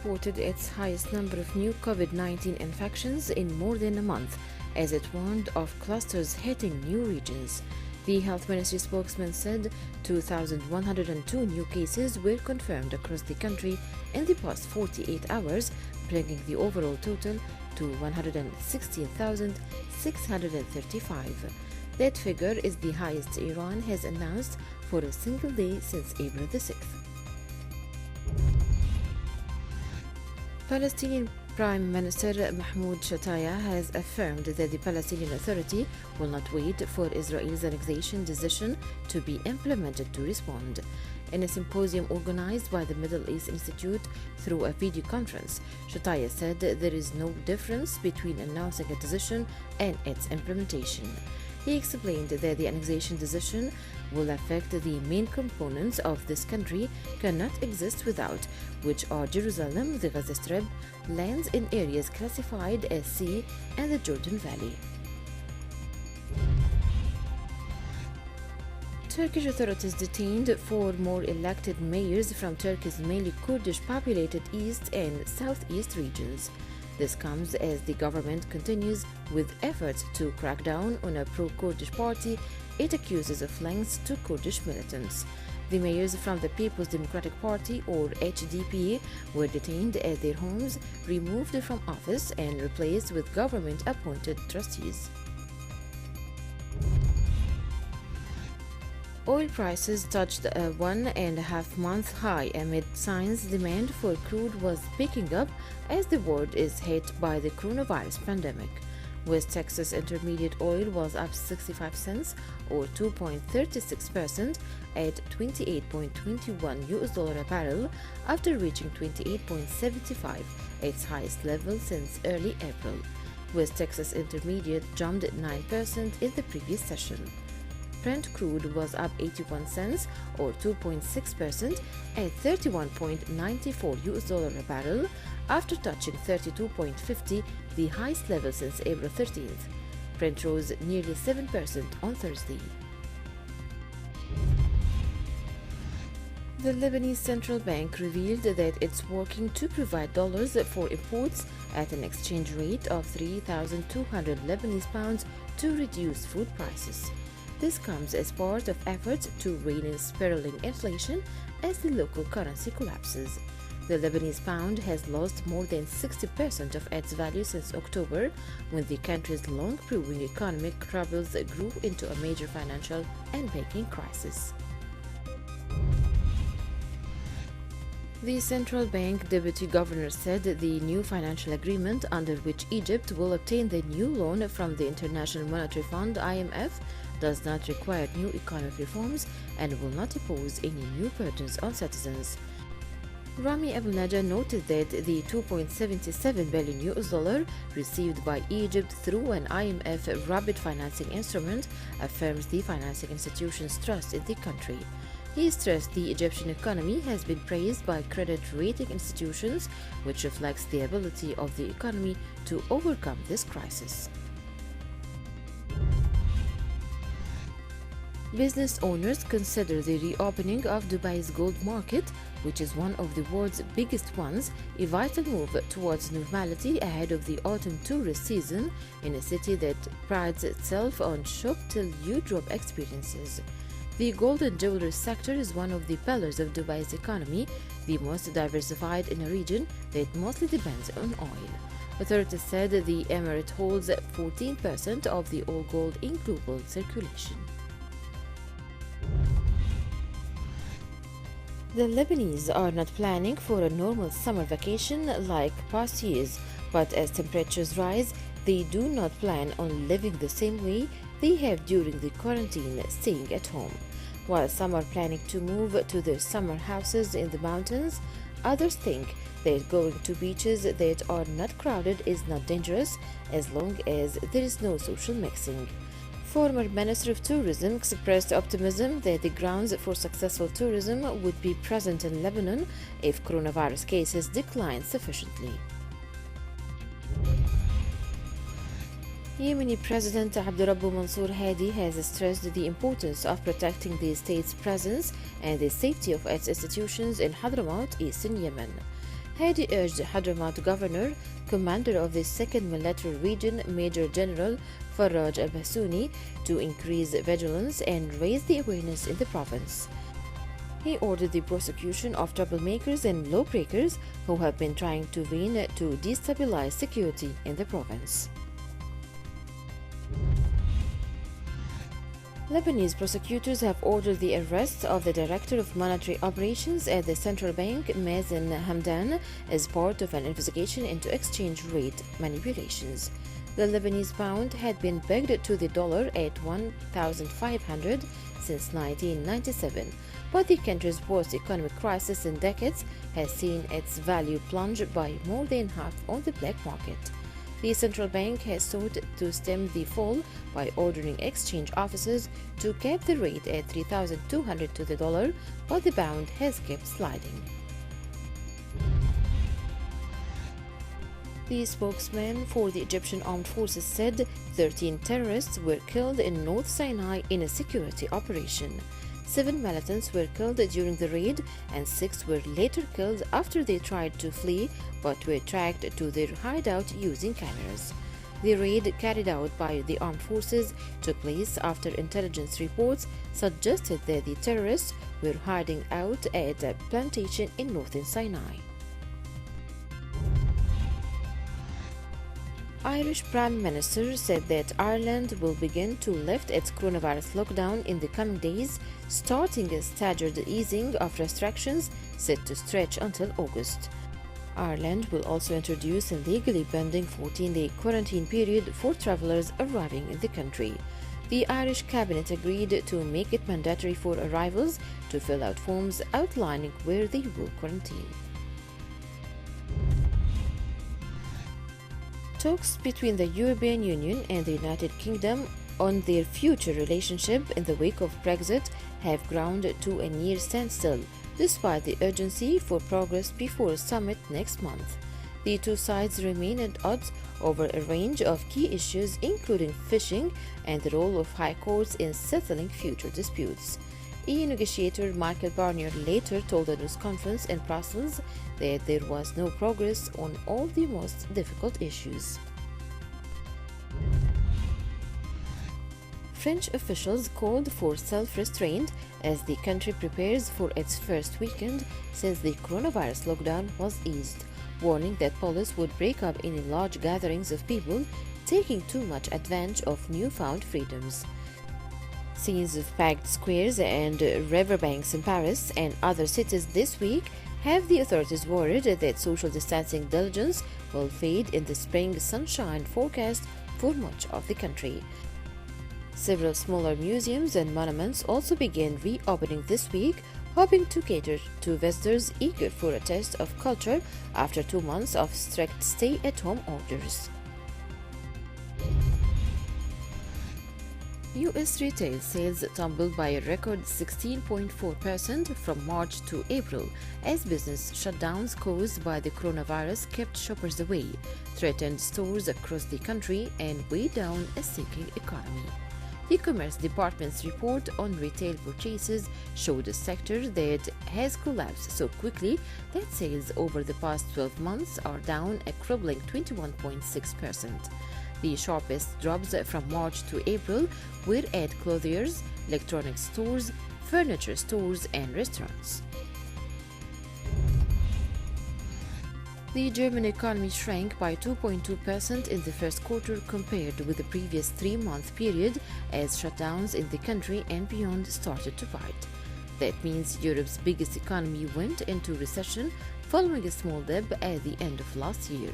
reported its highest number of new COVID-19 infections in more than a month, as it warned of clusters hitting new regions. The Health Ministry spokesman said 2,102 new cases were confirmed across the country in the past 48 hours, bringing the overall total to 116,635. That figure is the highest Iran has announced for a single day since April the 6th. Palestinian Prime Minister Mahmoud Shataya has affirmed that the Palestinian Authority will not wait for Israel's annexation decision to be implemented to respond. In a symposium organized by the Middle East Institute through a video conference, Shataya said there is no difference between announcing a decision and its implementation. He explained that the annexation decision will affect the main components of this country cannot exist without, which are Jerusalem, the Gaza Strip, lands in areas classified as C, and the Jordan Valley. Turkish authorities detained 4 more elected mayors from Turkey's mainly Kurdish-populated east and southeast regions. This comes as the government continues with efforts to crack down on a pro-Kurdish party it accuses of links to Kurdish militants. The mayors from the People's Democratic Party, or HDP, were detained at their homes, removed from office, and replaced with government-appointed trustees. Oil prices touched a 1.5-month high amid signs demand for crude was picking up as the world is hit by the coronavirus pandemic. West Texas Intermediate oil was up 65 cents or 2.36% at $28.21 a barrel after reaching $28.75, its highest level since early April. West Texas Intermediate jumped 9% in the previous session. Brent crude was up 81 cents or 2.6% at $31.94 a barrel after touching $32.50, the highest level since April 13th. Brent rose nearly 7% on Thursday. The Lebanese Central Bank revealed that it's working to provide dollars for imports at an exchange rate of 3,200 Lebanese pounds to reduce food prices. This comes as part of efforts to rein in spiraling inflation as the local currency collapses. The Lebanese pound has lost more than 60% of its value since October, when the country's long-brewing economic troubles grew into a major financial and banking crisis. The central bank deputy governor said the new financial agreement under which Egypt will obtain the new loan from the International Monetary Fund (IMF) does not require new economic reforms and will not impose any new burdens on citizens. Rami Abdel-Najjar noted that the $2.77 billion received by Egypt through an IMF rapid financing instrument affirms the financing institution's trust in the country. He stressed the Egyptian economy has been praised by credit rating institutions, which reflects the ability of the economy to overcome this crisis. Business owners consider the reopening of Dubai's gold market, which is one of the world's biggest ones, a vital move towards normality ahead of the autumn tourist season in a city that prides itself on shop-till-you-drop experiences. The gold and jewelry sector is one of the pillars of Dubai's economy, the most diversified in a region that mostly depends on oil. Authorities said the emirate holds 14% of the all gold in global circulation. The Lebanese are not planning for a normal summer vacation like past years, but as temperatures rise, they do not plan on living the same way they have during the quarantine, staying at home. While some are planning to move to their summer houses in the mountains, others think that going to beaches that are not crowded is not dangerous as long as there is no social mixing. Former Minister of Tourism expressed optimism that the grounds for successful tourism would be present in Lebanon if coronavirus cases decline sufficiently. Yemeni President Abdurrabbu Mansour Hadi has stressed the importance of protecting the state's presence and the safety of its institutions in Hadramaut, eastern Yemen. Hadi urged Hadramaut Governor, commander of the 2nd Military Region, Major General Faraj Al-Bahsouni, to increase vigilance and raise the awareness in the province. He ordered the prosecution of troublemakers and lawbreakers who have been trying to destabilize security in the province. Lebanese prosecutors have ordered the arrest of the Director of Monetary Operations at the central bank, Mazen Hamdan, as part of an investigation into exchange rate manipulations. The Lebanese pound had been pegged to the dollar at 1,500 since 1997, but the country's worst economic crisis in decades has seen its value plunge by more than half on the black market. The central bank has sought to stem the fall by ordering exchange offices to cap the rate at 3,200 to the dollar, but the pound has kept sliding. The spokesman for the Egyptian Armed Forces said 13 terrorists were killed in North Sinai in a security operation. 7 militants were killed during the raid, and 6 were later killed after they tried to flee but were tracked to their hideout using cameras. The raid carried out by the armed forces took place after intelligence reports suggested that the terrorists were hiding out at a plantation in northern Sinai. Irish Prime Minister said that Ireland will begin to lift its coronavirus lockdown in the coming days, starting a staggered easing of restrictions set to stretch until August. Ireland will also introduce a legally binding 14-day quarantine period for travellers arriving in the country. The Irish cabinet agreed to make it mandatory for arrivals to fill out forms outlining where they will quarantine. Talks between the European Union and the United Kingdom on their future relationship in the wake of Brexit have ground to a near standstill, despite the urgency for progress before a summit next month. The two sides remain at odds over a range of key issues, including fishing and the role of high courts in settling future disputes. EU negotiator Michael Barnier later told a news conference in Brussels that there was no progress on all the most difficult issues. French officials called for self-restraint as the country prepares for its first weekend since the coronavirus lockdown was eased, warning that police would break up any large gatherings of people taking too much advantage of newfound freedoms. Scenes of packed squares and riverbanks in Paris and other cities this week have the authorities worried that social distancing diligence will fade in the spring sunshine forecast for much of the country. Several smaller museums and monuments also began reopening this week, hoping to cater to visitors eager for a taste of culture after 2 months of strict stay-at-home orders. U.S. retail sales tumbled by a record 16.4% from March to April as business shutdowns caused by the coronavirus kept shoppers away, threatened stores across the country, and weighed down a sinking economy. The Commerce Department's report on retail purchases showed a sector that has collapsed so quickly that sales over the past 12 months are down a crippling 21.6%. The sharpest drops from March to April were at clothiers, electronics stores, furniture stores, and restaurants. The German economy shrank by 2.2% in the first quarter compared with the previous 3-month period as shutdowns in the country and beyond started to bite. That means Europe's biggest economy went into recession following a small dip at the end of last year.